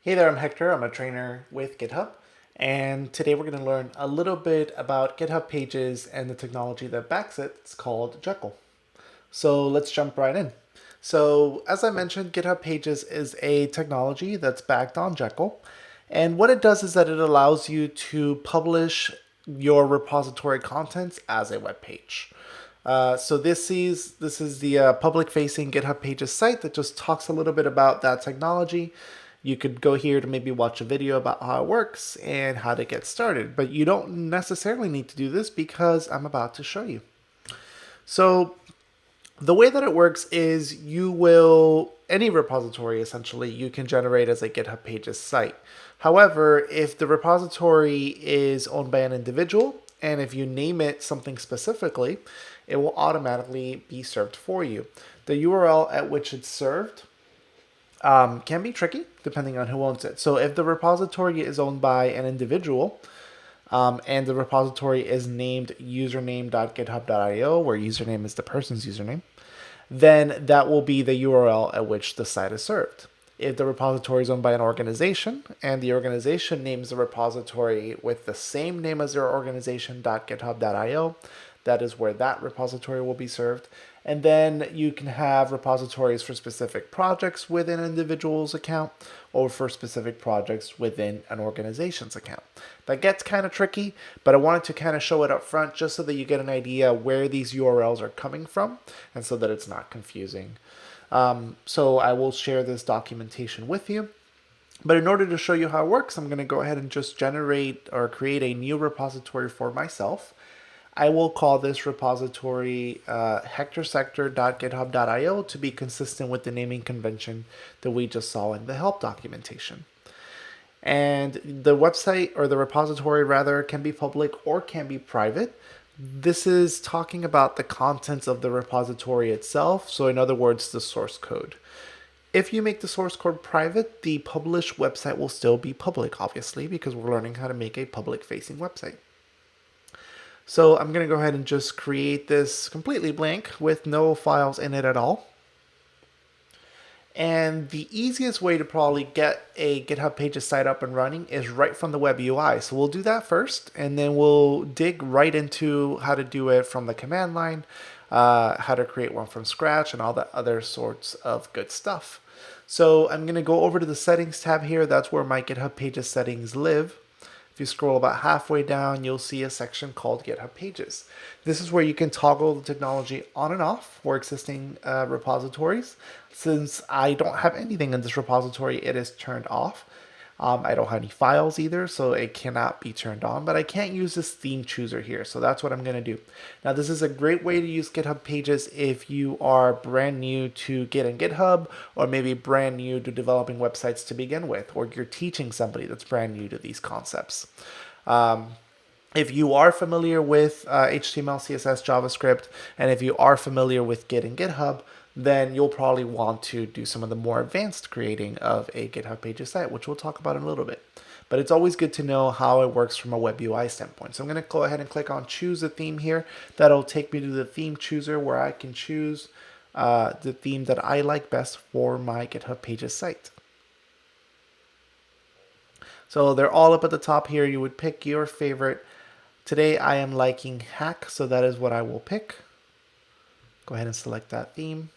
Hey there, I'm Hector. I'm a trainer with GitHub. And today we're going to learn a little bit about GitHub Pages and the technology that backs it. It's called Jekyll. So let's jump right in. So as I mentioned, GitHub Pages is a technology that's backed on Jekyll. And what it does is that it allows you to publish your repository contents as a web page. So this is the public-facing GitHub Pages site that just talks a little bit about that technology. You could go here to maybe watch a video about how it works and how to get started, but you don't necessarily need to do this because I'm about to show you. So the way that it works is any repository essentially, you can generate as a GitHub Pages site. However, if the repository is owned by an individual, and if you name it something specifically, it will automatically be served for you. The URL at which it's served can be tricky depending on who owns it. So if the repository is owned by an individual, and the repository is named username.github.io, where username is the person's username, then that will be the URL at which the site is served. If the repository is owned by an organization and the organization names the repository with the same name as their organization.github.io, that is where that repository will be served. And then you can have repositories for specific projects within an individual's account or for specific projects within an organization's account. That gets kind of tricky, but I wanted to kind of show it up front just so that you get an idea where these URLs are coming from and so that it's not confusing. So I will share this documentation with you. But in order to show you how it works, I'm going to go ahead and just generate or create a new repository for myself. I will call this repository hectorsector.github.io to be consistent with the naming convention that we just saw in the help documentation. And the website, or the repository rather, can be public or can be private. This is talking about the contents of the repository itself, so in other words, the source code. If you make the source code private, the published website will still be public, obviously, because we're learning how to make a public-facing website. So I'm going to go ahead and just create this completely blank with no files in it at all. And the easiest way to probably get a GitHub Pages site up and running is right from the web UI. So we'll do that first, and then we'll dig right into how to do it from the command line, how to create one from scratch, and all that other sorts of good stuff. So I'm going to go over to the settings tab here. That's where my GitHub Pages settings live. If you scroll about halfway down, you'll see a section called GitHub Pages. This is where you can toggle the technology on and off for existing repositories. Since I don't have anything in this repository, it is turned off. I don't have any files either, so it cannot be turned on, but I can't use this theme chooser here, so that's what I'm going to do. Now, this is a great way to use GitHub Pages if you are brand new to Git and GitHub, or maybe brand new to developing websites to begin with, or you're teaching somebody that's brand new to these concepts. If you are familiar with HTML, CSS, JavaScript, and if you are familiar with Git and GitHub, then you'll probably want to do some of the more advanced creating of a GitHub Pages site, which we'll talk about in a little bit. But it's always good to know how it works from a web UI standpoint. So I'm going to go ahead and click on choose a theme here. That'll take me to the theme chooser where I can choose the theme that I like best for my GitHub Pages site. So they're all up at the top here. You would pick your favorite. Today I am liking Hack, so that is what I will pick. Go ahead and select that theme.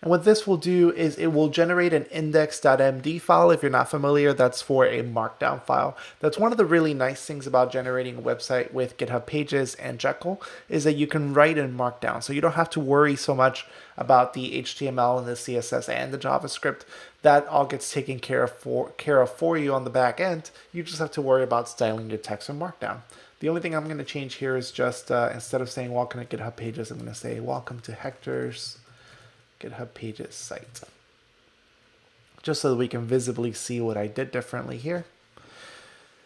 And what this will do is it will generate an index.md file. If you're not familiar, that's for a markdown file. That's one of the really nice things about generating a website with GitHub Pages and Jekyll is that you can write in markdown. So you don't have to worry so much about the HTML and the CSS and the JavaScript. That all gets taken care of for you on the back end. You just have to worry about styling your text in markdown. The only thing I'm going to change here is just instead of saying welcome to GitHub Pages, I'm going to say welcome to Hector's GitHub Pages site, just so that we can visibly see what I did differently here.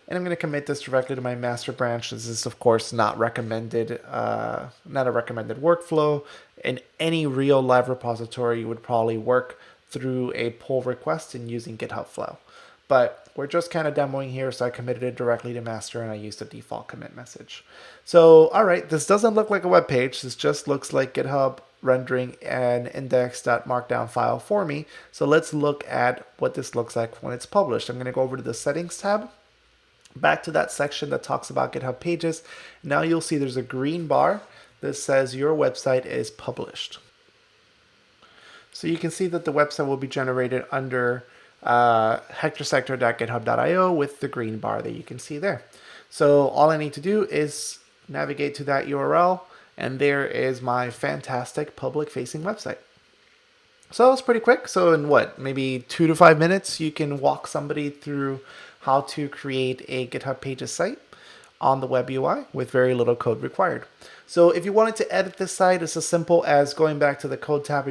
And I'm going to commit this directly to my master branch. This is, of course, not recommended, not a recommended workflow. In any real live repository, you would probably work through a pull request and using GitHub Flow. but we're just kind of demoing here, so I committed it directly to master and I used the default commit message. So, all right, this doesn't look like a web page. This just looks like GitHub rendering an index.markdown file for me. So let's look at what this looks like when it's published. I'm going to go over to the settings tab, back to that section that talks about GitHub pages. Now you'll see there's a green bar that says your website is published. So you can see that the website will be generated under hectorsector.github.io with the green bar that you can see there. So all I need to do is navigate to that URL, and there is my fantastic public-facing website. So it's pretty quick. So in maybe 2 to 5 minutes, you can walk somebody through how to create a GitHub Pages site on the web UI with very little code required. So if you wanted to edit this site, it's as simple as going back to the code tab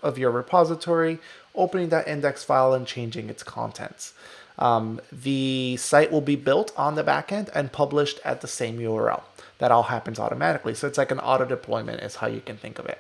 of your repository, opening that index file and changing its contents. The site will be built on the backend and published at the same URL. That all happens automatically. So it's like an auto deployment is how you can think of it.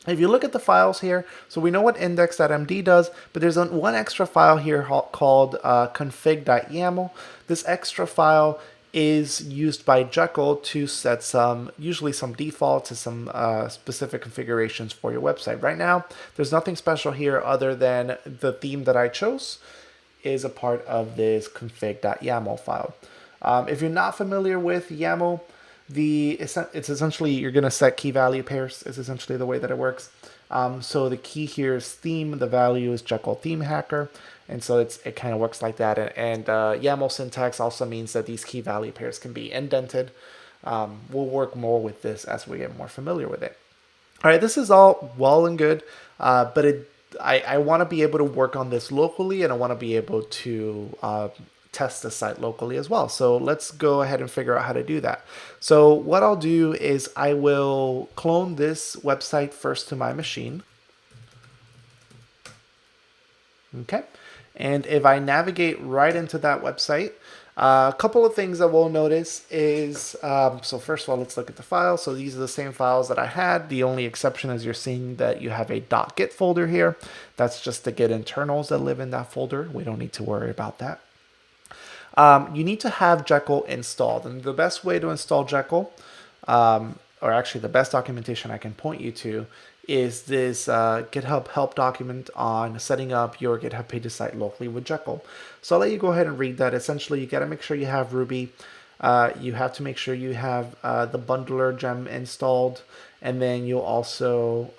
If you look at the files here, so we know what index.md does, but there's one extra file here called config.yaml. This extra file is used by Jekyll to set usually some defaults and some specific configurations for your website. Right now, there's nothing special here other than the theme that I chose is a part of this config.yaml file. If you're not familiar with YAML, it's essentially you're going to set key value pairs is essentially the way that it works. So the key here is theme, the value is Jekyll theme hacker. And so it kind of works like that. And YAML syntax also means that these key value pairs can be indented. We'll work more with this as we get more familiar with it. All right, this is all well and good, but I want to be able to work on this locally, and I want to be able to test the site locally as well. So let's go ahead and figure out how to do that. So what I'll do is I will clone this website first to my machine. Okay. And if I navigate right into that website, a couple of things that we'll notice is, so first of all, let's look at the file. So these are the same files that I had. The only exception is you're seeing that you have a .git folder here. That's just the Git internals that live in that folder. We don't need to worry about that. You need to have Jekyll installed. And the best way to install Jekyll, or actually the best documentation I can point you to, is this GitHub help document on setting up your GitHub Pages site locally with Jekyll. So I'll let you go ahead and read that. Essentially, you got to make sure you have Ruby. You have to make sure you have the bundler gem installed, and then you'll also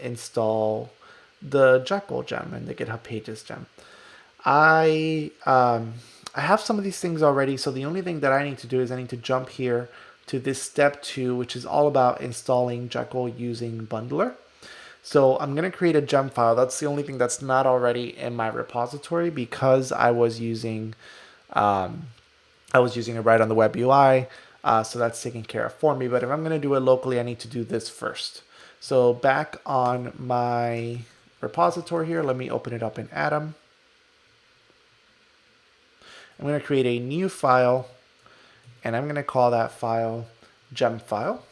install the Jekyll gem and the GitHub Pages gem. I have some of these things already, so the only thing that I need to do is I need to jump here to this step 2, which is all about installing Jekyll using bundler. So I'm going to create a gem file. That's the only thing that's not already in my repository because I was using it right on the web UI. So that's taken care of for me. But if I'm going to do it locally, I need to do this first. So back on my repository here, let me open it up in Atom. I'm going to create a new file, and I'm going to call that file gem file.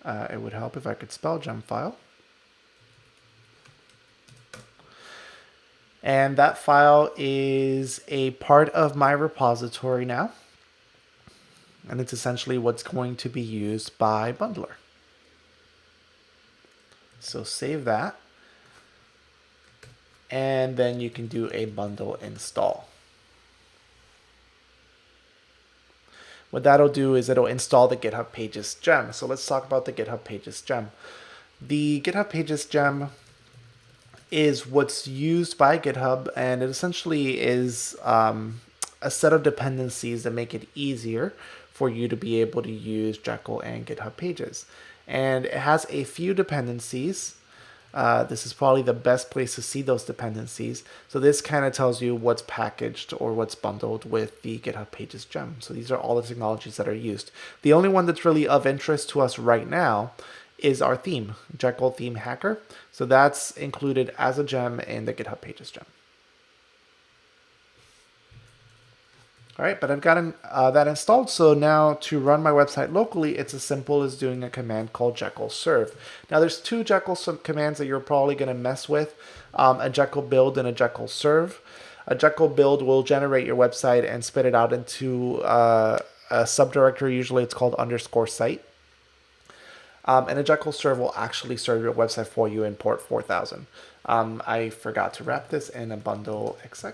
It would help if I could spell gem file. And that file is a part of my repository now. And it's essentially what's going to be used by Bundler. So save that. And then you can do a bundle install. What that'll do is it'll install the GitHub Pages gem. So let's talk about the GitHub Pages gem. The GitHub Pages gem is what's used by GitHub, and it essentially is a set of dependencies that make it easier for you to be able to use Jekyll and GitHub Pages. And it has a few dependencies. This is probably the best place to see those dependencies. So this kind of tells you what's packaged or what's bundled with the GitHub Pages gem. So these are all the technologies that are used. The only one that's really of interest to us right now is our theme, Jekyll Theme Hacker. So that's included as a gem in the GitHub Pages gem. All right, but I've gotten that installed. So now to run my website locally, it's as simple as doing a command called Jekyll serve. Now there's two Jekyll commands that you're probably going to mess with. a Jekyll build and a Jekyll serve. A Jekyll build will generate your website and spit it out into a subdirectory. Usually it's called _site. And a Jekyll serve will actually serve your website for you in port 4000. I forgot to wrap this in a bundle exec.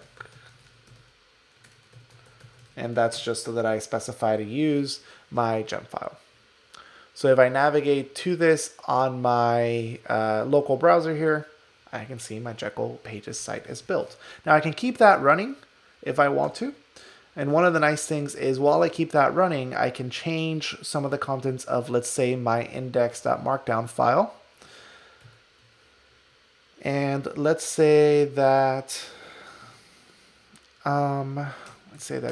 And that's just so that I specify to use my gem file. So if I navigate to this on my local browser here, I can see my Jekyll Pages site is built. Now I can keep that running if I want to. And one of the nice things is while I keep that running, I can change some of the contents of, let's say, my index.markdown file. And let's say that,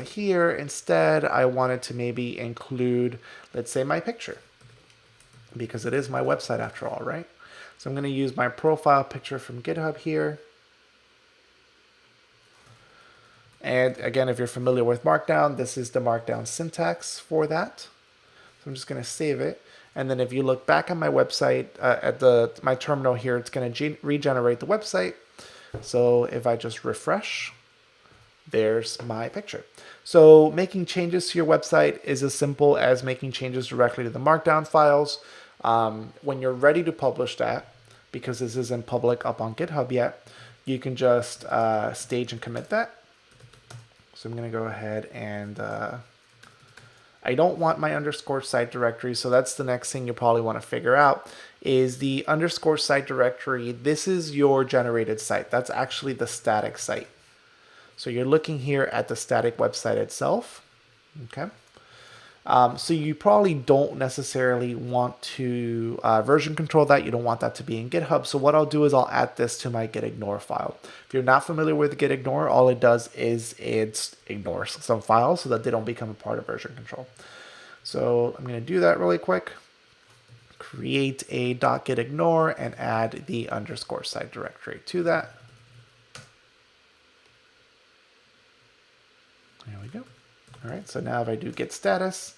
here, instead, I wanted to maybe include, let's say, my picture, because it is my website after all, right? So I'm going to use my profile picture from GitHub here. And again, if you're familiar with Markdown, this is the Markdown syntax for that. So I'm just going to save it. And then if you look back on my website, at my terminal here, it's going to regenerate the website. So if I just refresh, there's my picture. So making changes to your website is as simple as making changes directly to the Markdown files. When you're ready to publish that, because this isn't public up on GitHub yet, you can just stage and commit that. So I'm going to go ahead and I don't want my _site directory. So that's the next thing you probably want to figure out is the _site directory. This is your generated site. That's actually the static site. So you're looking here at the static website itself. Okay. So you probably don't necessarily want to version control that. You don't want that to be in GitHub. So what I'll do is I'll add this to my gitignore file. If you're not familiar with gitignore, all it does is it ignores some files so that they don't become a part of version control. So I'm going to do that really quick. Create a .gitignore and add the _site directory to that. There we go. All right, so now if I do git status,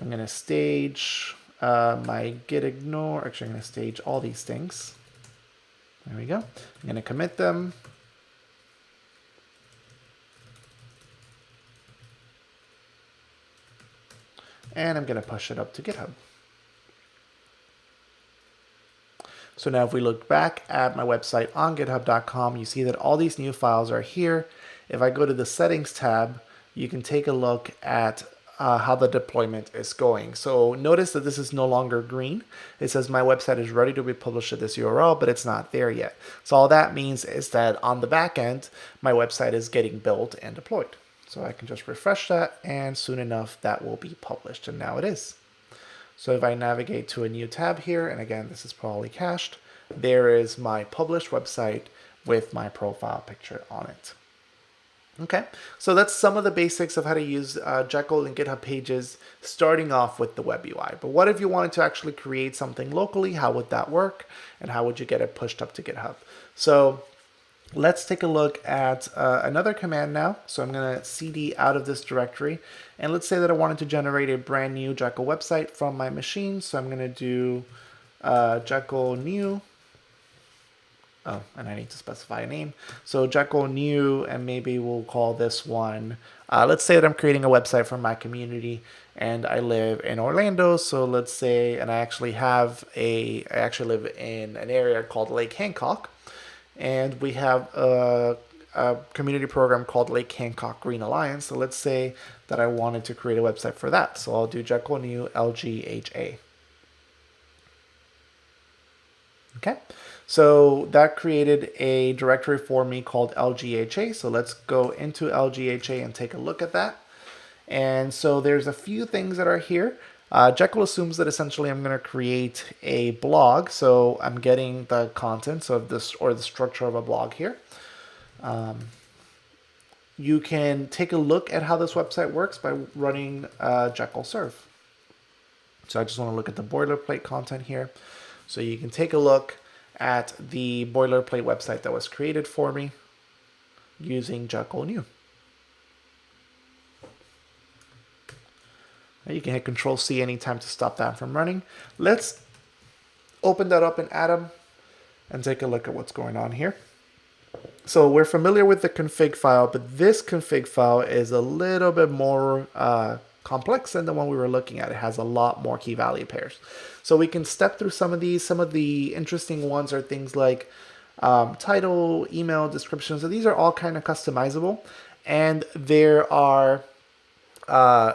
I'm going to stage my gitignore. Actually, I'm going to stage all these things. There we go. I'm going to commit them. And I'm going to push it up to GitHub. So now if we look back at my website on github.com, you see that all these new files are here. If I go to the settings tab, you can take a look at how the deployment is going. So notice that this is no longer green. It says my website is ready to be published at this URL, but it's not there yet. So all that means is that on the back end, my website is getting built and deployed. So I can just refresh that, and soon enough that will be published, and now it is. So if I navigate to a new tab here, and again, this is probably cached, there is my published website with my profile picture on it. Okay, so that's some of the basics of how to use Jekyll and GitHub Pages, starting off with the web UI. But what if you wanted to actually create something locally? How would that work? And how would you get it pushed up to GitHub? So let's take a look at another command now. So I'm going to cd out of this directory. And let's say that I wanted to generate a brand new Jekyll website from my machine. So I'm going to do Jekyll new. Oh, and I need to specify a name. So Jekyll new, and maybe we'll call this one, let's say that I'm creating a website for my community and I live in Orlando. So let's say, and I actually live in an area called Lake Hancock, and we have a community program called Lake Hancock Green Alliance. So let's say that I wanted to create a website for that. So I'll do Jekyll new LGHA. Okay, so that created a directory for me called LGHA. So let's go into LGHA and take a look at that. And so there's a few things that are here. Jekyll assumes that essentially I'm going to create a blog. So I'm getting the contents of this, or the structure of a blog here. You can take a look at how this website works by running Jekyll serve. So I just want to look at the boilerplate content here. So you can take a look at the boilerplate website that was created for me using Jekyll new. You can hit Control-C anytime to stop that from running. Let's open that up in Atom and take a look at what's going on here. So we're familiar with the config file, but this config file is a little bit more complex than the one we were looking at. It has a lot more key value pairs. So we can step through some of these. Some of the interesting ones are things like title, email, description. So these are all kind of customizable. And there are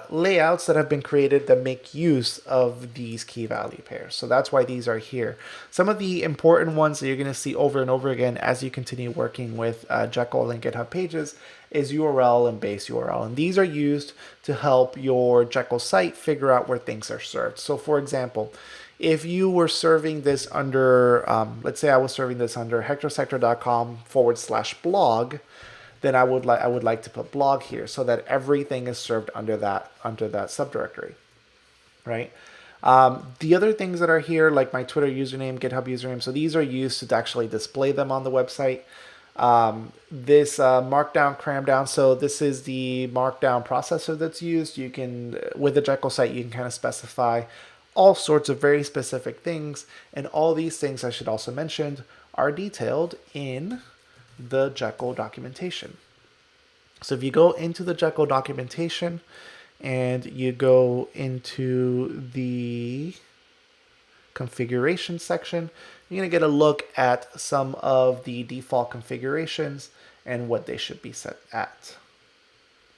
layouts that have been created that make use of these key value pairs. So that's why these are here. Some of the important ones that you're going to see over and over again as you continue working with Jekyll and GitHub Pages is URL and base URL. And these are used to help your Jekyll site figure out where things are served. So for example, if you were serving this under, let's say I was serving this under hectorsector.com/blog, then I would like to put blog here so that everything is served under that subdirectory, right? The other things that are here, like my Twitter username, GitHub username, so these are used to actually display them on the website. This markdown cramdown, so this is the markdown processor that's used. You can, with the Jekyll site, you can kind of specify all sorts of very specific things, and all these things, I should also mention, are detailed in the Jekyll documentation. So if you go into the Jekyll documentation and you go into the configuration section, you're going to get a look at some of the default configurations and what they should be set at.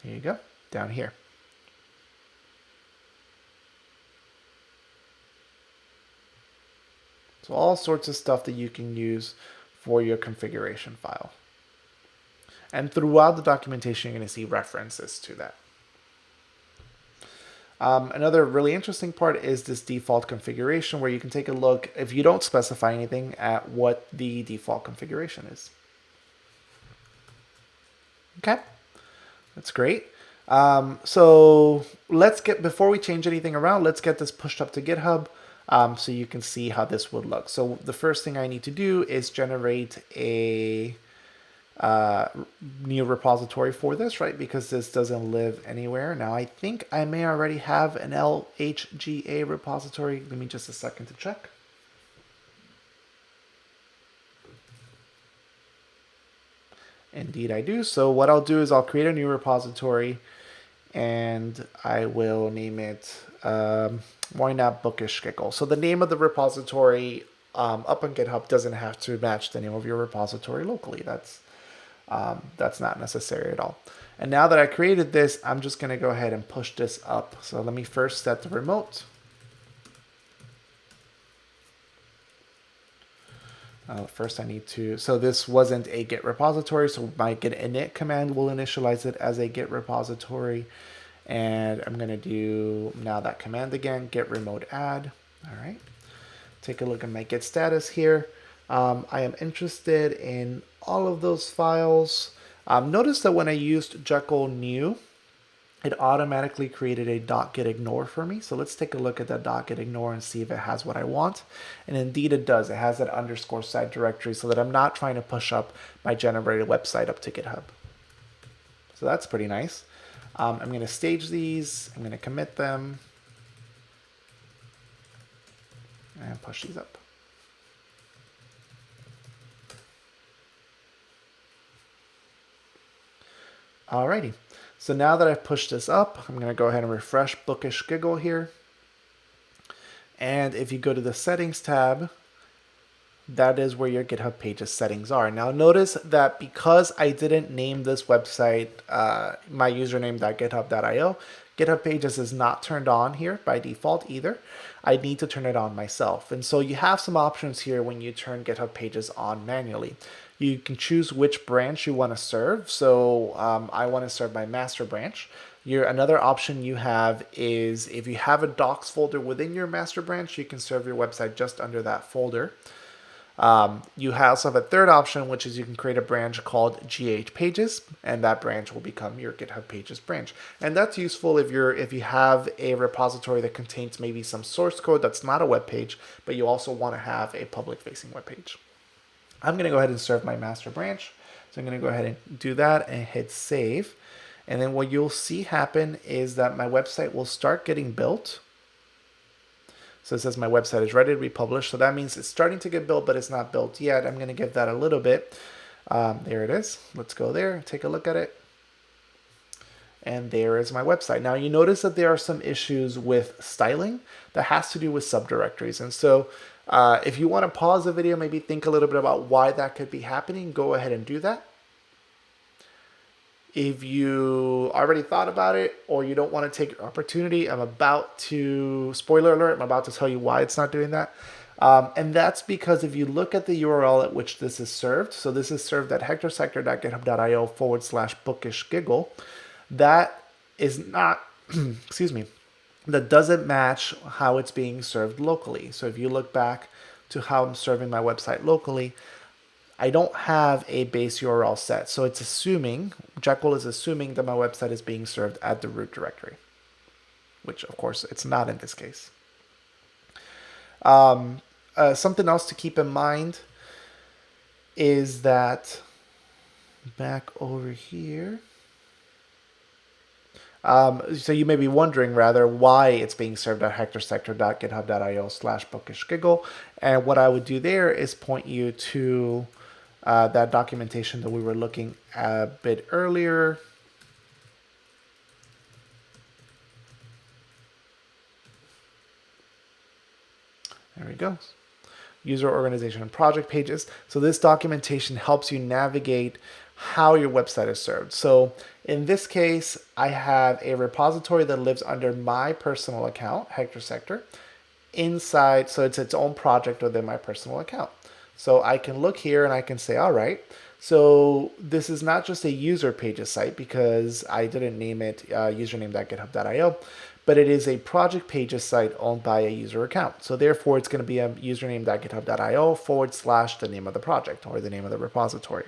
Here you go, down here. So all sorts of stuff that you can use for your configuration file. And throughout the documentation, you're going to see references to that. Another really interesting part is this default configuration, where you can take a look, if you don't specify anything, at what the default configuration is. Okay, that's great. So before we change anything around, let's get this pushed up to GitHub. So you can see how this would look. So the first thing I need to do is generate a new repository for this, right? Because this doesn't live anywhere. Now I think I may already have an LHGA repository. Give me just a second to check. Indeed I do. So what I'll do is I'll create a new repository and I will name it why not Bookish Giggle. So the name of the repository up on GitHub doesn't have to match the name of your repository locally. That's not necessary at all. And now that I created this, I'm just going to go ahead and push this up. So let me first set the remote. First I need to, so this wasn't a Git repository, so my git init command will initialize it as a Git repository. And I'm going to do now that command again, git remote add. All right. Take a look at my Git status here. I am interested in all of those files. Notice that when I used Jekyll new, it automatically created a .gitignore for me. So let's take a look at that .gitignore and see if it has what I want. And indeed it does. It has that underscore site directory so that I'm not trying to push up my generated website up to GitHub. So that's pretty nice. I'm going to stage these. I'm going to commit them and push these up. Alrighty, so now that I've pushed this up, I'm going to go ahead and refresh Bookish Giggle here. And if you go to the settings tab, that is where your GitHub Pages settings are. Now notice that because I didn't name this website my username.github.io, GitHub Pages is not turned on here by default either. I need to turn it on myself. And so you have some options here when you turn GitHub Pages on manually. You can choose which branch you want to serve. So I want to serve my master branch. Another option you have is if you have a docs folder within your master branch, you can serve your website just under that folder. You also have a third option, which is you can create a branch called GH Pages, and that branch will become your GitHub Pages branch. And that's useful if you have a repository that contains maybe some source code that's not a web page, but you also want to have a public-facing web page. I'm going to go ahead and serve my master branch. So I'm going to go ahead and do that and hit save. And then what you'll see happen is that my website will start getting built. So it says my website is ready to be published. So that means it's starting to get built, but it's not built yet. I'm going to give that a little bit. There it is. Let's go there, take a look at it. And there is my website. Now you notice that there are some issues with styling that has to do with subdirectories. And so if you want to pause the video, maybe think a little bit about why that could be happening, go ahead and do that. If you already thought about it or you don't want to take your opportunity, spoiler alert, I'm about to tell you why it's not doing that. And that's because if you look at the URL at which this is served, so this is served at hectorsector.github.io/bookishgiggle, that is not, excuse me, that doesn't match how it's being served locally. So if you look back to how I'm serving my website locally, I don't have a base URL set. So it's assuming, Jekyll is assuming that my website is being served at the root directory, which of course it's not in this case. Something else to keep in mind is that back over here, so you may be wondering rather why it's being served at hectorsector.github.io/bookishgiggle. And what I would do there is point you to that documentation that we were looking at a bit earlier. There we go. User organization and project pages. So this documentation helps you navigate how your website is served. So in this case, I have a repository that lives under my personal account, Hector Sector, inside, so it's its own project within my personal account. So I can look here and I can say, all right, so this is not just a user pages site because I didn't name it username.github.io, but it is a project pages site owned by a user account. So therefore it's going to be a username.github.io / the name of the project or the name of the repository.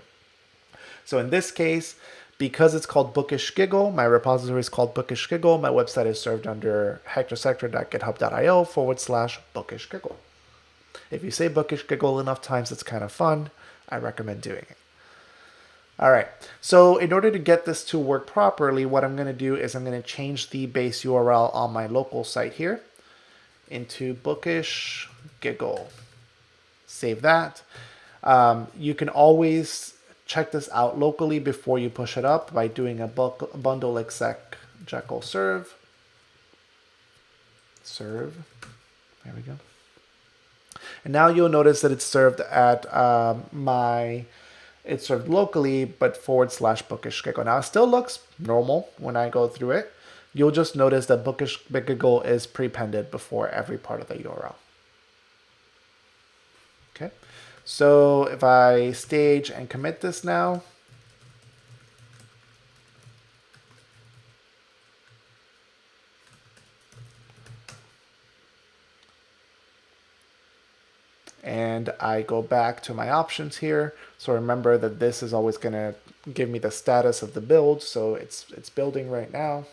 So in this case, because it's called bookishgiggle, my repository is called bookishgiggle, my website is served under hectorsector.github.io / bookishgiggle. If you say bookishgiggle enough times, it's kind of fun. I recommend doing it. All right, so in order to get this to work properly, what I'm going to do is I'm going to change the base URL on my local site here into bookishgiggle. Save that. You can always check this out locally before you push it up by doing a bundle exec Jekyll serve. There we go. And now you'll notice that it's served at it's served locally, but / bookishgiggle. Now it still looks normal when I go through it. You'll just notice that bookishgiggle is prepended before every part of the URL. Okay, so if I stage and commit this now, and I go back to my options here. So remember that this is always going to give me the status of the build. So it's building right now.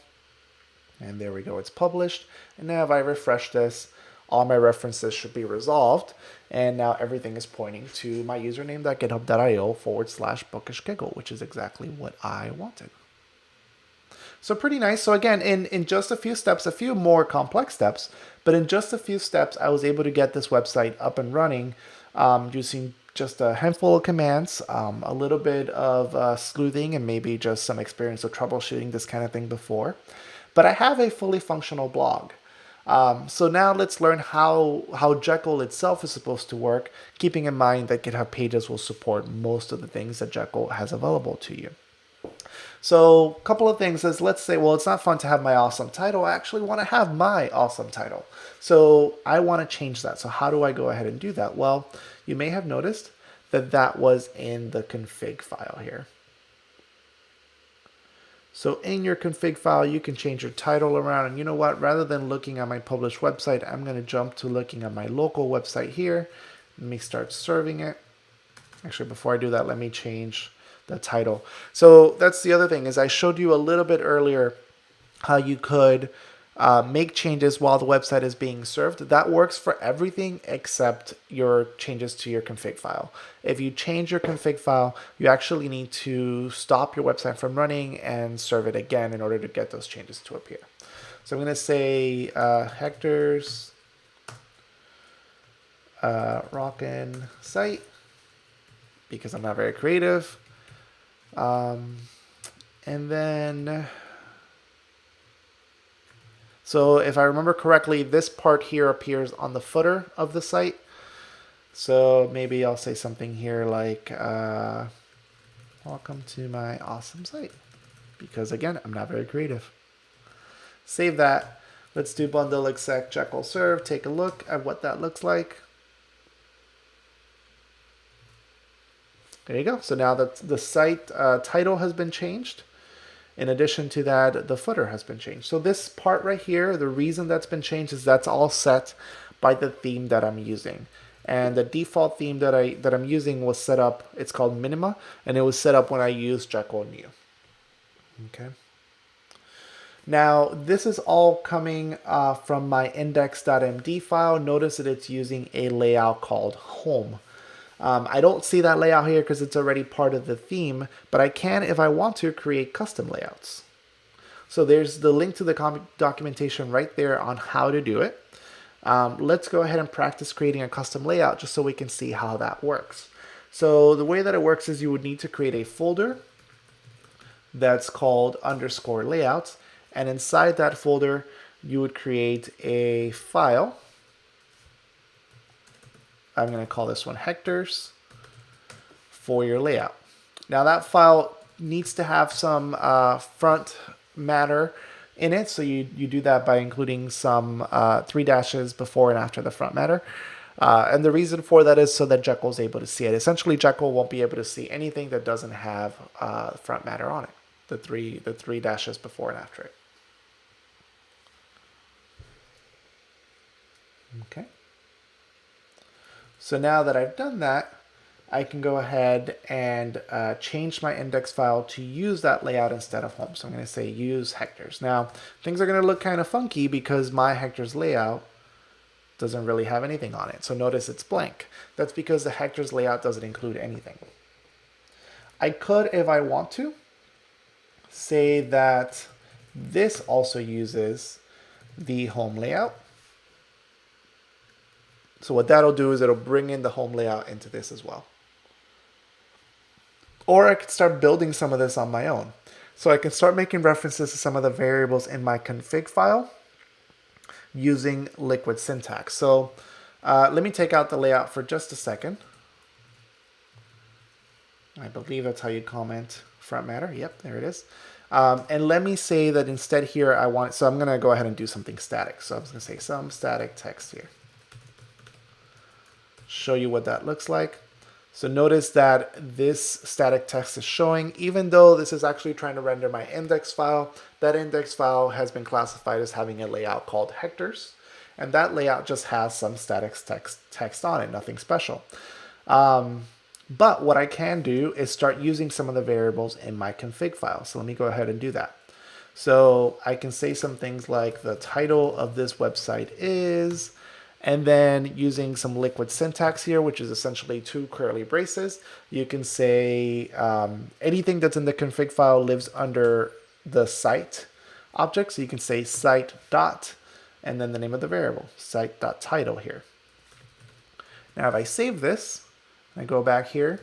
And there we go, it's published. And now if I refresh this, all my references should be resolved. And now everything is pointing to my username.github.io / bookishgiggle, which is exactly what I wanted. So pretty nice. So again, in just a few steps, a few more complex steps, but in just a few steps, I was able to get this website up and running using just a handful of commands, a little bit of sleuthing, and maybe just some experience of troubleshooting this kind of thing before. But I have a fully functional blog. So now let's learn how Jekyll itself is supposed to work, keeping in mind that GitHub Pages will support most of the things that Jekyll has available to you. So a couple of things is, let's say, well, it's not fun to have my awesome title. I actually want to have my awesome title. So I want to change that. So how do I go ahead and do that? Well, you may have noticed that that was in the config file here. So in your config file, you can change your title around. And you know what? Rather than looking at my published website, I'm going to jump to looking at my local website here. Let me start serving it. Actually, before I do that, let me change the title. So that's the other thing, is I showed you a little bit earlier how you could make changes while the website is being served. That works for everything except your changes to your config file. If you change your config file, you actually need to stop your website from running and serve it again in order to get those changes to appear. So I'm going to say Hector's Rockin' site. because I'm not very creative. And then, so if I remember correctly, this part here appears on the footer of the site. So maybe I'll say something here like, welcome to my awesome site. Because again, I'm not very creative. Save that. Let's do bundle exec Jekyll serve. Take a look at what that looks like. There you go. So now that the site title has been changed. In addition to that, the footer has been changed. So this part right here, the reason that's been changed is that's all set by the theme that I'm using. And the default theme that I'm using was set up, it's called Minima, and it was set up when I used Jekyll New. Okay. Now, this is all coming from my index.md file. Notice that it's using a layout called home. I don't see that layout here because it's already part of the theme, but I can, if I want to, create custom layouts. So there's the link to the documentation right there on how to do it. Let's go ahead and practice creating a custom layout just so we can see how that works. So the way that it works is you would need to create a folder that's called _layouts. And inside that folder, you would create a file. I'm going to call this one hectares for your layout. Now that file needs to have some front matter in it. So you do that by including some 3 dashes before and after the front matter. And the reason for that is so that Jekyll is able to see it. Essentially, Jekyll won't be able to see anything that doesn't have front matter on it. The three dashes before and after it. Okay. So now that I've done that, I can go ahead and change my index file to use that layout instead of home. So I'm going to say use hectares. Now, things are going to look kind of funky because my hectares layout doesn't really have anything on it. So notice it's blank. That's because the hectares layout doesn't include anything. I could, if I want to, say that this also uses the home layout. So what that'll do is it'll bring in the home layout into this as well. Or I could start building some of this on my own. So I can start making references to some of the variables in my config file using liquid syntax. So let me take out the layout for just a second. I believe that's how you comment front matter. Yep, there it is. And let me say that instead here I want, so I'm going to go ahead and do something static. So I'm just going to say some static text here. Show you what that looks like. So notice that this static text is showing, even though this is actually trying to render my index file, that index file has been classified as having a layout called hectares. And that layout just has some static text on it, nothing special. But what I can do is start using some of the variables in my config file. So let me go ahead and do that. So I can say some things like the title of this website is, and then using some liquid syntax here, which is essentially 2 curly braces, you can say anything that's in the config file lives under the site object. So you can say site dot, and then the name of the variable, site dot title here. Now if I save this, and I go back here,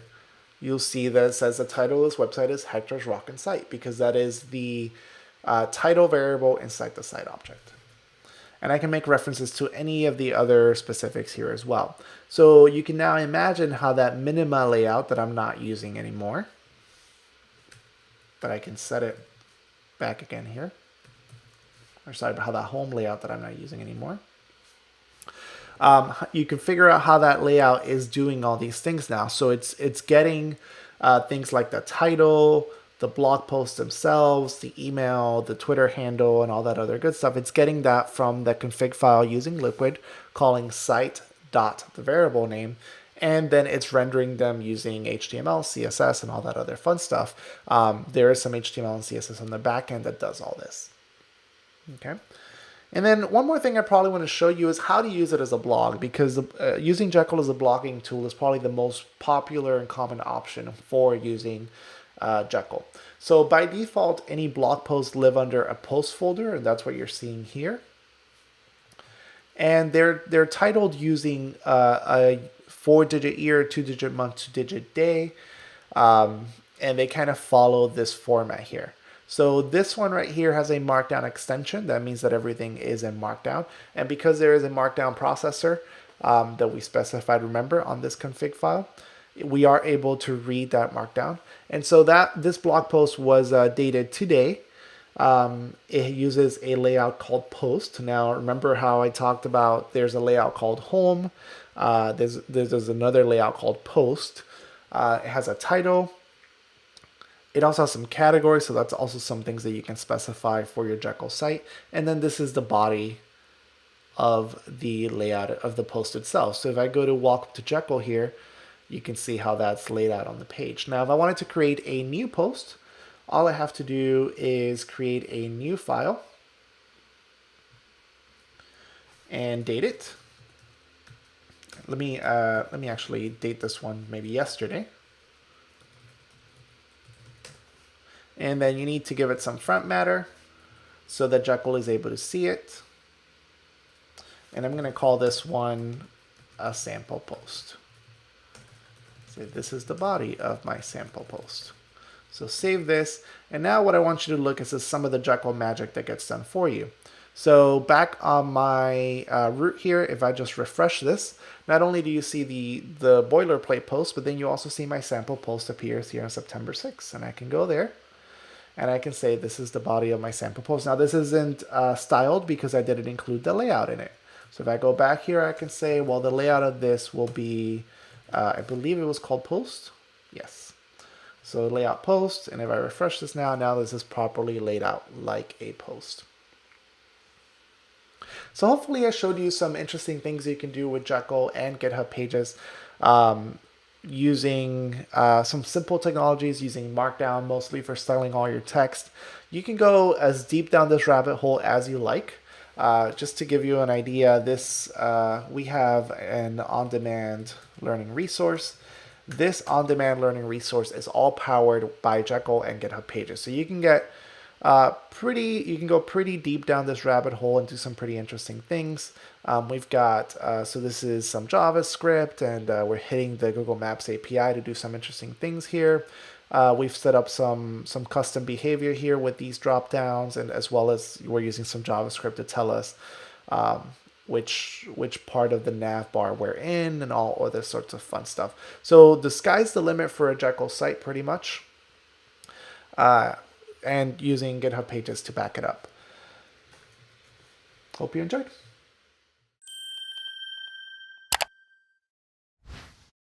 you'll see that it says the title of this website is Hectares Rockin' Site, because that is the title variable inside the site object. And I can make references to any of the other specifics here as well. So you can now imagine how that minima layout that I'm not using anymore, but I can set it back again here, or sorry, how that home layout that I'm not using anymore. You can figure out how that layout is doing all these things now. So it's getting things like the title, the blog posts themselves, the email, the Twitter handle, and all that other good stuff. It's getting that from the config file using Liquid, calling site dot the variable name, and then it's rendering them using HTML, CSS, and all that other fun stuff. There is some HTML and CSS on the back end that does all this. Okay. And then one more thing I probably want to show you is how to use it as a blog, because using Jekyll as a blogging tool is probably the most popular and common option for using Jekyll. So by default, any blog posts live under a post folder, and that's what you're seeing here. And they're titled using a 4-digit year, 2-digit month, 2-digit day. And they kind of follow this format here. So this one right here has a markdown extension. That means that everything is in markdown. And because there is a markdown processor that we specified, remember, on this config file, we are able to read that markdown. And so this blog post was dated today. It uses a layout called post. Now, remember how I talked about there's a layout called home. There's another layout called post. It has a title. It also has some categories, so that's also some things that you can specify for your Jekyll site. And then this is the body of the layout of the post itself. So if I go to walk to Jekyll here, you can see how that's laid out on the page. Now, if I wanted to create a new post, all I have to do is create a new file and date it. Let me actually date this one maybe yesterday. And then you need to give it some front matter so that Jekyll is able to see it. And I'm going to call this one a sample post. So this is the body of my sample post. So save this. And now what I want you to look at is some of the Jekyll magic that gets done for you. So back on my root here, if I just refresh this, not only do you see the boilerplate post, but then you also see my sample post appears here on September 6th. And I can go there. And I can say this is the body of my sample post. Now this isn't styled because I didn't include the layout in it. So if I go back here, I can say, well, the layout of this will be, I believe it was called post. Yes. So layout post. And if I refresh this now this is properly laid out like a post. So hopefully I showed you some interesting things you can do with Jekyll and GitHub Pages. Using some simple technologies, using Markdown mostly for styling all your text. You can go as deep down this rabbit hole as you like. Just to give you an idea, we have an on-demand learning resource. This on-demand learning resource is all powered by Jekyll and GitHub Pages. So you can get you can go pretty deep down this rabbit hole and do some pretty interesting things. We've got, so this is some JavaScript, and we're hitting the Google Maps API to do some interesting things here. We've set up some custom behavior here with these drop downs, and as well as we're using some JavaScript to tell us which part of the nav bar we're in and all other sorts of fun stuff. So the sky's the limit for a Jekyll site pretty much. And using GitHub Pages to back it up. Hope you enjoyed.